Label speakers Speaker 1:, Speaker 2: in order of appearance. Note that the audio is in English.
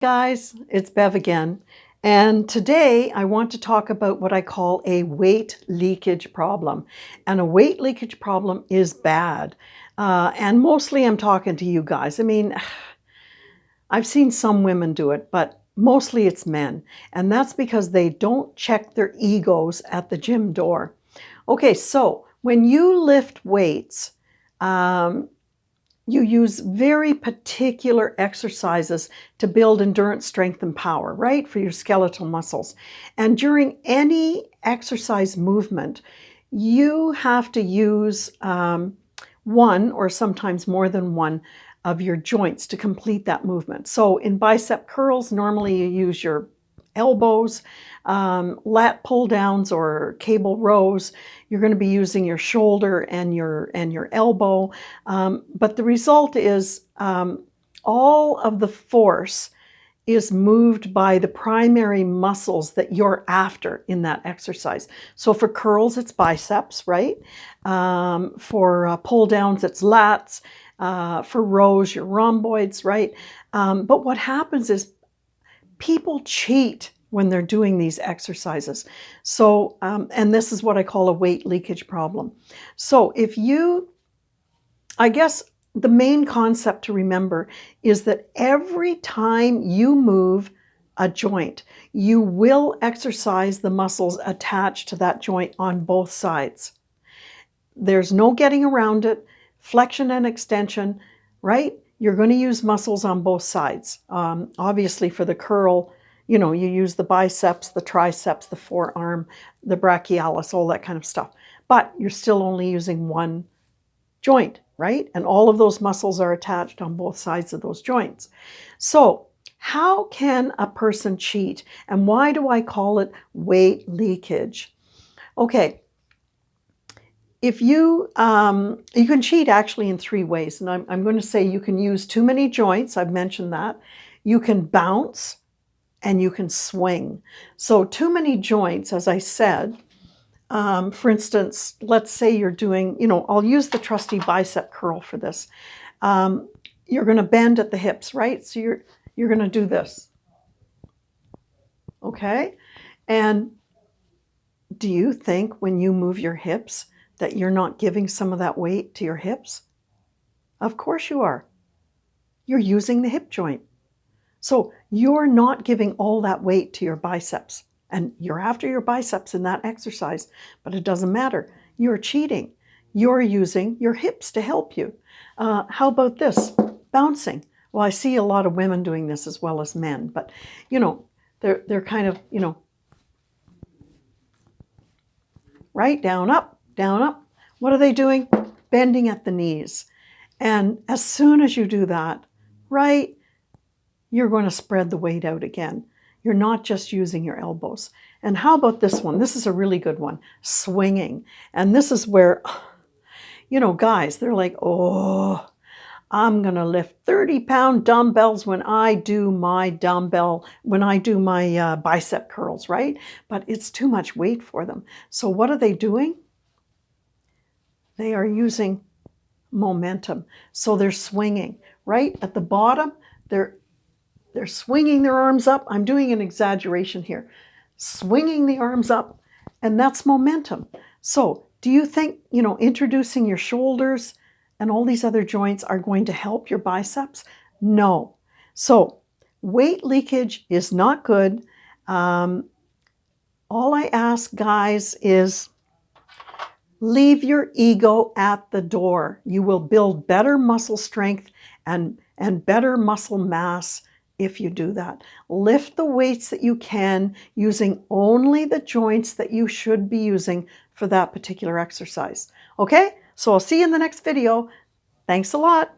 Speaker 1: Guys, it's Bev again, and today I want to talk about what I call a weight leakage problem. And a weight leakage problem is bad, and mostly I'm talking to you guys. I mean, I've seen some women do it, but mostly it's men, and that's because they don't check their egos at the gym door. Okay, so when you lift weights, you use very particular exercises to build endurance, strength, and power, right? For your skeletal muscles. And during any exercise movement, you have to use one or sometimes more than one of your joints to complete that movement. So in bicep curls, normally you use your elbows. Lat pull downs or cable rows, you're going to be using your shoulder and your elbow. But the result is all of the force is moved by the primary muscles that you're after in that exercise. So for curls, it's biceps, right? For pull downs, it's lats. For rows, your rhomboids, right? But what happens is people cheat when they're doing these exercises. So, and this is what I call a weight leakage problem. So I guess the main concept to remember is that every time you move a joint, you will exercise the muscles attached to that joint on both sides. There's no getting around it. Flexion and extension, right? You're going to use muscles on both sides. Obviously for the curl, you use the biceps, the triceps, the forearm, the brachialis, all that kind of stuff. But you're still only using one joint, right? And all of those muscles are attached on both sides of those joints. So how can a person cheat? And why do I call it weight leakage? Okay. If you can cheat actually in three ways. And I'm going to say you can use too many joints. I've mentioned that. You can bounce and you can swing. So too many joints, as I said, for instance, let's say you're doing, I'll use the trusty bicep curl for this. You're going to bend at the hips, right? So you're going to do this. Okay? And do you think when you move your hips that you're not giving some of that weight to your hips? Of course you are. You're using the hip joint. So you're not giving all that weight to your biceps. And you're after your biceps in that exercise, but it doesn't matter. You're cheating. You're using your hips to help you. How about this? Bouncing. Well, I see a lot of women doing this as well as men, but they're kind of, right? Down, up, down, up. What are they doing? Bending at the knees. And as soon as you do that, right, you're going to spread the weight out again. You're not just using your elbows. And how about this one? This is a really good one. Swinging. And this is where, guys, they're like, oh, I'm going to lift 30-pound dumbbells when I do my bicep curls, right? But it's too much weight for them. So what are they doing? They are using momentum. So they're swinging, right? At the bottom, they're swinging their arms up. I'm doing an exaggeration here. Swinging the arms up, and that's momentum. So do you think, introducing your shoulders and all these other joints are going to help your biceps? No. So weight leakage is not good. All I ask, guys, is leave your ego at the door. You will build better muscle strength and better muscle mass if you do that. Lift the weights that you can using only the joints that you should be using for that particular exercise. Okay? So I'll see you in the next video. Thanks a lot.